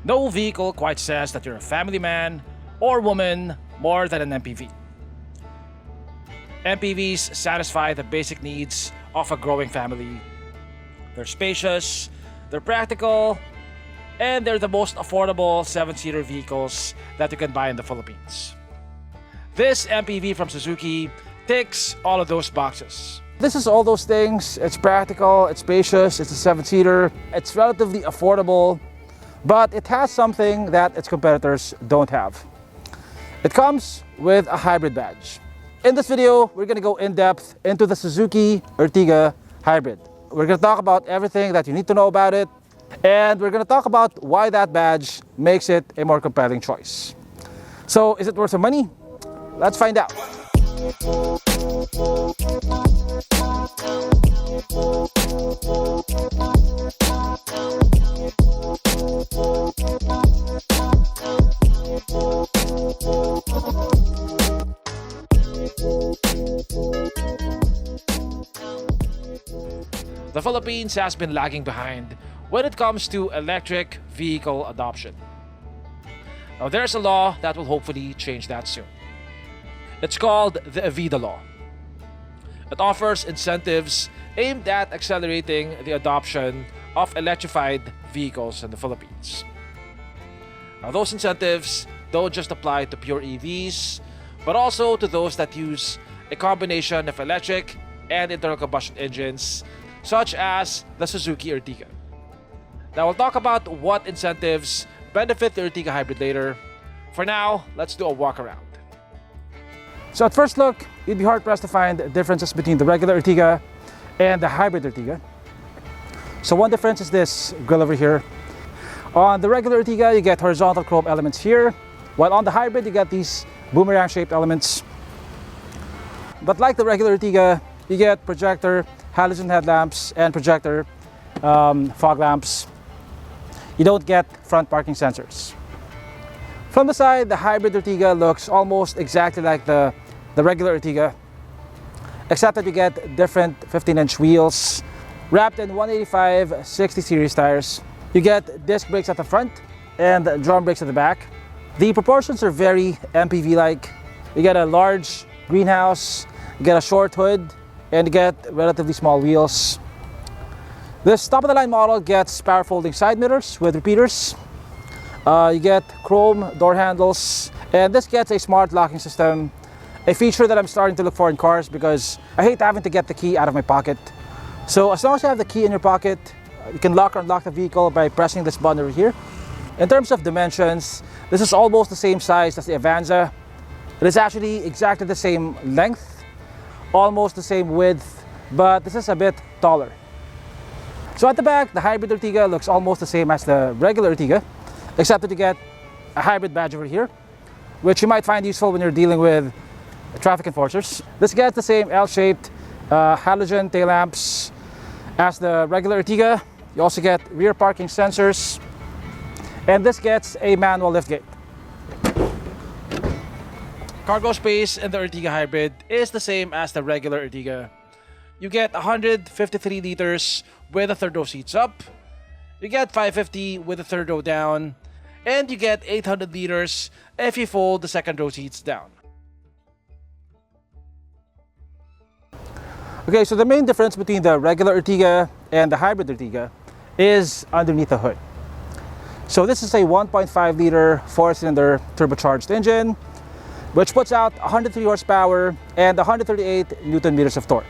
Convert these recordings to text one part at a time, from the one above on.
No vehicle quite says that you're a family man or woman more than an MPV. MPVs satisfy the basic needs of a growing family. They're spacious, they're practical, and they're the most affordable 7-seater vehicles that you can buy in the Philippines. This MPV from Suzuki ticks all of those boxes. This is all those things. It's practical, it's spacious, it's a 7-seater, it's relatively affordable, but it has something that its competitors don't have. It comes with a hybrid badge. In this video, we're going to go in depth into the Suzuki Ertiga hybrid. We're going to talk about everything that you need to know about it, and we're going to talk about why that badge makes it a more compelling choice. So, is it worth the money? Let's find out. The Philippines has been lagging behind when it comes to electric vehicle adoption. Now, there's a law that will hopefully change that soon. It's called the Avida Law. It offers incentives aimed at accelerating the adoption of electrified vehicles in the Philippines. Now, those incentives don't just apply to pure EVs, but also to those that use a combination of electric and internal combustion engines, such as the Suzuki Ertiga. Now, we'll talk about what incentives benefit the Ertiga hybrid later. For now, let's do a walk around. So at first look, you'd be hard-pressed to find differences between the regular Ertiga and the hybrid Ertiga. So one difference is this grille over here. On the regular Ertiga, you get horizontal chrome elements here, while on the hybrid, you get these boomerang-shaped elements. But like the regular Ertiga, you get projector halogen headlamps and projector fog lamps. You don't get front parking sensors. From the side, the hybrid Ertiga looks almost exactly like the regular Ertiga, except that you get different 15-inch wheels wrapped in 185 60 series tires. You get disc brakes at the front and drum brakes at the back. The proportions are very MPV-like. You get a large greenhouse, you get a short hood, and you get relatively small wheels. This top-of-the-line model gets power folding side mirrors with repeaters. You get chrome door handles, and this gets a smart locking system, a feature that I'm starting to look for in cars because I hate having to get the key out of my pocket. So as long as you have the key in your pocket, you can lock or unlock the vehicle by pressing this button over here. In terms of dimensions, this is almost the same size as the Avanza. It is actually exactly the same length, almost the same width, but this is a bit taller. So at the back, the hybrid Ertiga looks almost the same as the regular Ertiga, except that you get a hybrid badge over here, which you might find useful when you're dealing with traffic enforcers. This gets the same L-shaped halogen tail lamps as the regular Ertiga. You also get rear parking sensors, and this gets a manual liftgate. Cargo space in the Ertiga hybrid is the same as the regular Ertiga. You get 153 liters with a third row seats up. You get 550 with a third row down. And you get 800 liters if you fold the second row seats down. Okay, so the main difference between the regular Ertiga and the hybrid Ertiga is underneath the hood. So this is a 1.5 liter 4-cylinder turbocharged engine, which puts out 103 horsepower and 138 Newton meters of torque.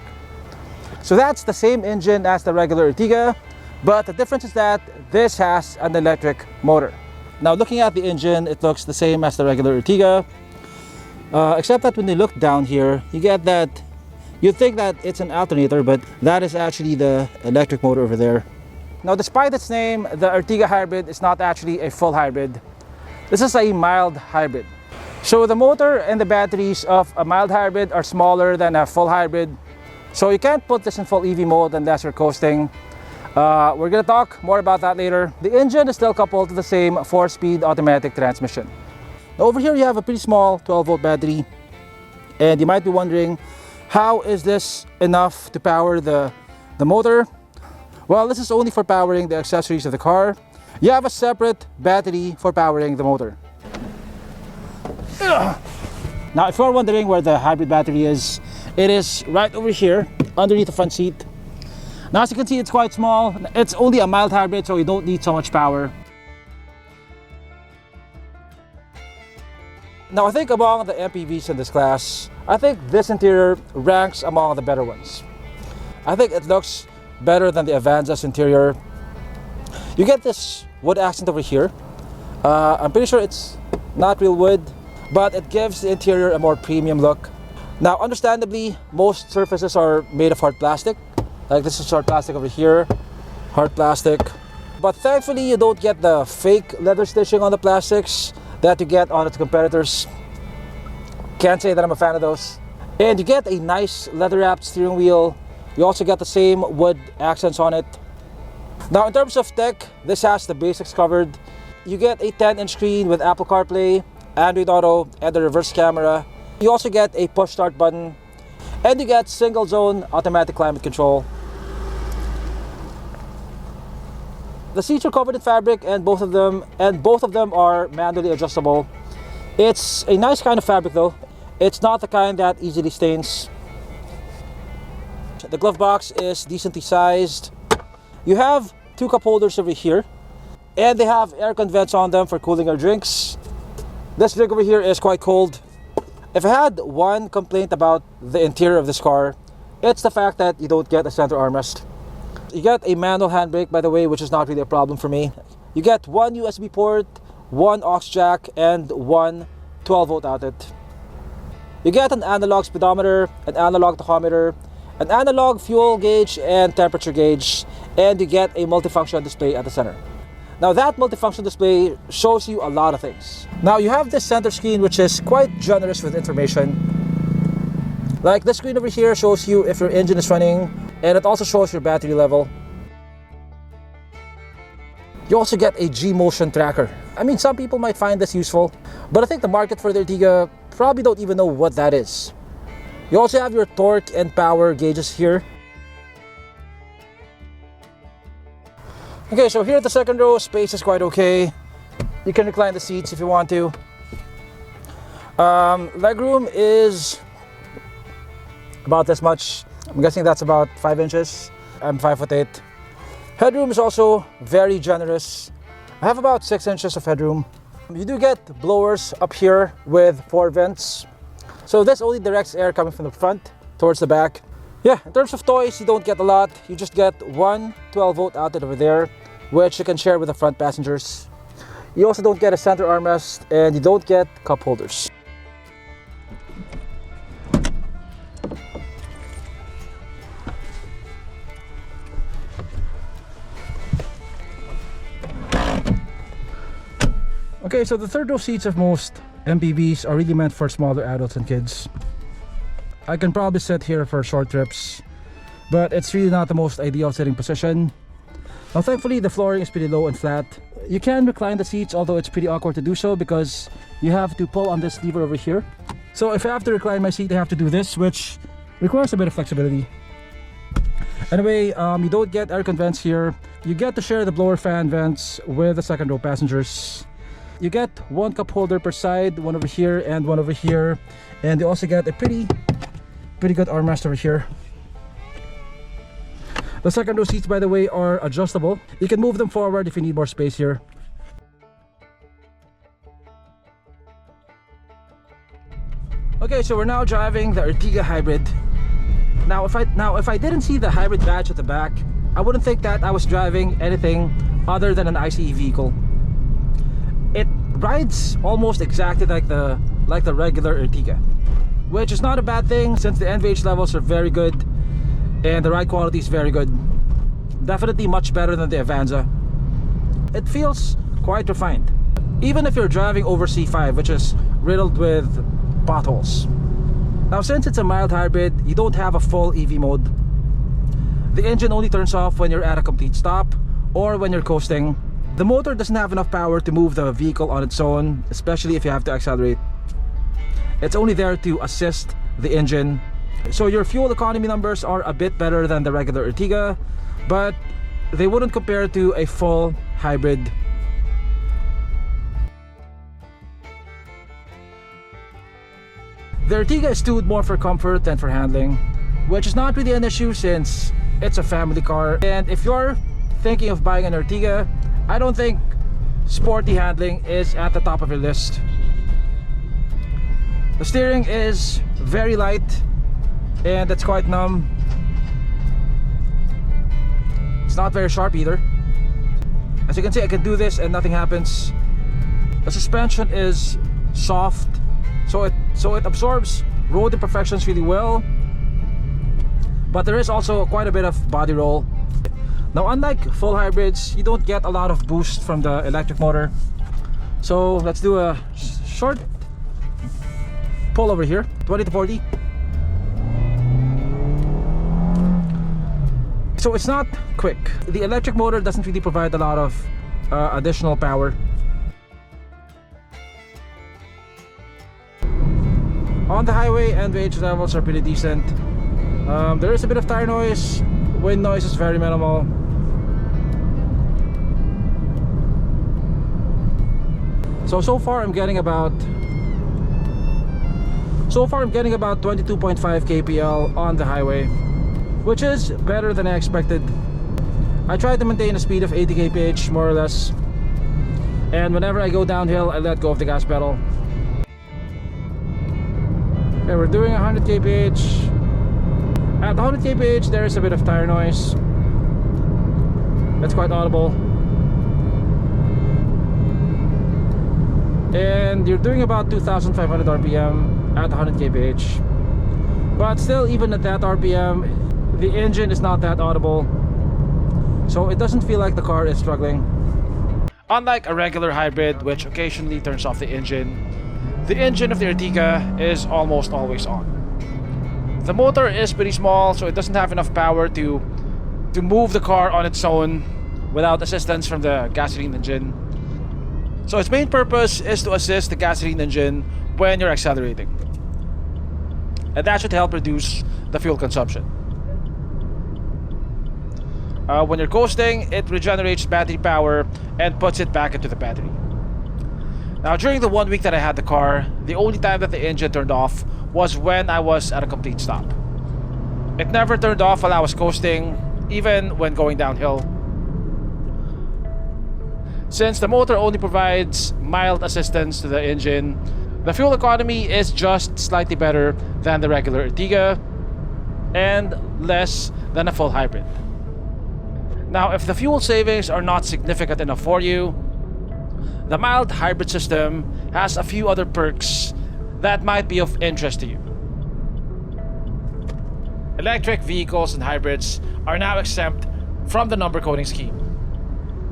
So that's the same engine as the regular Ertiga, but the difference is that this has an electric motor. Now looking at the engine, it looks the same as the regular Ertiga, except that when you look down here, you get that you'd think that it's an alternator, but that is actually the electric motor over there. Now despite its name, the Ertiga hybrid is not actually a full hybrid. This is a mild hybrid. So the motor and the batteries of a mild hybrid are smaller than a full hybrid. So you can't put this in full EV mode unless you're coasting. We're going to talk more about that later. The engine is still coupled to the same 4-speed automatic transmission. Now over here you have a pretty small 12-volt battery. And you might be wondering, how is this enough to power the motor? Well, this is only for powering the accessories of the car. You have a separate battery for powering the motor. Now, if you're wondering where the hybrid battery is, it is right over here underneath the front seat. Now, as you can see, it's quite small. It's only a mild hybrid, so you don't need so much power. Now, I think among the MPVs in this class, I think this interior ranks among the better ones. I think it looks better than the Avanza's interior. You get this wood accent over here. I'm pretty sure it's not real wood, but it gives the interior a more premium look. Now, understandably, most surfaces are made of hard plastic. Like this is hard plastic over here, hard plastic. But thankfully, you don't get the fake leather stitching on the plastics that you get on its competitors. Can't say that I'm a fan of those. And you get a nice leather-wrapped steering wheel. You also get the same wood accents on it. Now, in terms of tech, this has the basics covered. You get a 10-inch screen with Apple CarPlay, Android Auto, and the reverse camera. You also get a push start button, and you get single zone automatic climate control. The seats are covered in fabric, and both of them are manually adjustable. It's a nice kind of fabric though. It's not the kind that easily stains. The glove box is decently sized. You have two cup holders over here, and they have aircon vents on them for cooling your drinks. This drink over here is quite cold. If I had one complaint about the interior of this car, it's the fact that you don't get a center armrest. You get a manual handbrake, by the way, which is not really a problem for me. You get one USB port, one aux jack, and one 12-volt outlet. You get an analog speedometer, an analog tachometer, an analog fuel gauge and temperature gauge, and you get a multifunction display at the center. Now, that multifunction display shows you a lot of things. Now, you have this center screen which is quite generous with information. Like this screen over here shows you if your engine is running, and it also shows your battery level. You also get a G-motion tracker. I mean, some people might find this useful, but I think the market for the Ertiga probably don't even know what that is. You also have your torque and power gauges here. Okay, so here at the second row, space is quite okay. You can recline the seats if you want to. Legroom is about this much. I'm guessing that's about 5 inches. I'm 5'8". Headroom is also very generous. I have about 6 inches of headroom. You do get blowers up here with 4 vents. So this only directs air coming from the front towards the back. Yeah, in terms of toys, you don't get a lot. You just get one 12-volt outlet over there, which you can share with the front passengers. You also don't get a center armrest, and you don't get cup holders. Okay, so the third row seats of most MPVs are really meant for smaller adults and kids. I can probably sit here for short trips, but it's really not the most ideal sitting position. Now, thankfully, the flooring is pretty low and flat. You can recline the seats, although it's pretty awkward to do so because you have to pull on this lever over here. So if I have to recline my seat, I have to do this, which requires a bit of flexibility. Anyway, you don't get aircon vents here. You get to share the blower fan vents with the second row passengers. You get one cup holder per side, one over here and one over here. And you also get a pretty good armrest over here. The second row seats, by the way, are adjustable. You can move them forward if you need more space here. Okay, so we're now driving the Ertiga Hybrid. Now, if I didn't see the hybrid badge at the back, I wouldn't think that I was driving anything other than an ICE vehicle. It rides almost exactly like the regular Ertiga, which is not a bad thing since the NVH levels are very good and the ride quality is very good. Definitely much better than the Avanza. It feels quite refined, even if you're driving over C5, which is riddled with potholes. Now, since it's a mild hybrid, you don't have a full EV mode. The engine only turns off when you're at a complete stop or when you're coasting. The motor doesn't have enough power to move the vehicle on its own, especially if you have to accelerate. It's only there to assist the engine. So your fuel economy numbers are a bit better than the regular Ertiga, but they wouldn't compare to a full hybrid The Ertiga is tuned more for comfort than for handling, which is not really an issue since it's a family car. And if you're thinking of buying an Ertiga, I don't think sporty handling is at the top of your list. The steering is very light and it's quite numb. It's not very sharp either. As you can see, I can do this and nothing happens. The suspension is soft, so it absorbs road imperfections really well. But there is also quite a bit of body roll. Now, unlike full hybrids, you don't get a lot of boost from the electric motor. So let's do a short pull over here, 20 to 40. So it's not quick. The electric motor doesn't really provide a lot of additional power. On the highway, NVH levels are pretty decent. There is a bit of tire noise. Wind noise is very minimal. So far I'm getting about 22.5 kpl on the highway, which is better than I expected. I try to maintain a speed of 80 kph more or less, and whenever I go downhill I let go of the gas pedal. Okay, we're doing 100 kph. At 100 kph there is a bit of tire noise. That's quite audible. And you're doing about 2,500 rpm at 100 kph. But still, even at that rpm, the engine is not that audible, so it doesn't feel like the car is struggling. Unlike a regular hybrid, which occasionally turns off the engine of the Ertiga is almost always on. The motor is pretty small, so it doesn't have enough power to move the car on its own without assistance from the gasoline engine. So its main purpose is to assist the gasoline engine when you're accelerating. And that should help reduce the fuel consumption. When you're coasting, it regenerates battery power and puts it back into the battery. Now, during the 1 week that I had the car, the only time that the engine turned off was when I was at a complete stop. It never turned off while I was coasting, even when going downhill. Since the motor only provides mild assistance to the engine, the fuel economy is just slightly better than the regular Ertiga and less than a full hybrid. Now, if the fuel savings are not significant enough for you, the mild hybrid system has a few other perks that might be of interest to you. Electric vehicles and hybrids are now exempt from the number coding scheme.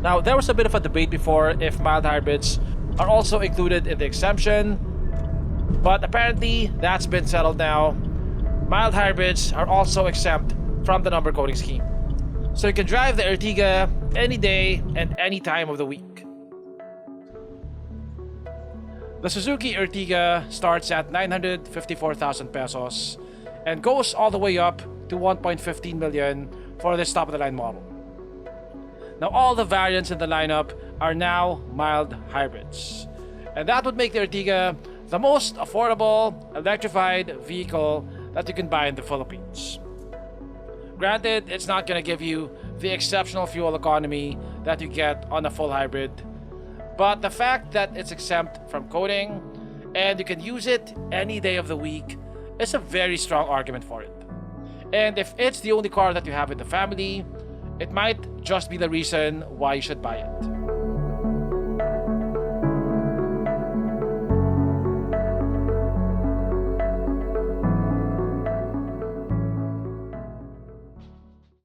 Now, there was a bit of a debate before if mild hybrids are also included in the exemption, but apparently that's been settled now. Mild hybrids are also exempt from the number coding scheme. So you can drive the Ertiga any day and any time of the week. The Suzuki Ertiga starts at 954,000 pesos and goes all the way up to 1.15 million for this top-of-the-line model. Now, all the variants in the lineup are now mild hybrids, and that would make the Ertiga the most affordable electrified vehicle that you can buy in the Philippines. Granted, it's not going to give you the exceptional fuel economy that you get on a full hybrid, but the fact that it's exempt from coding and you can use it any day of the week is a very strong argument for it. And if it's the only car that you have in the family, it might just be the reason why you should buy it.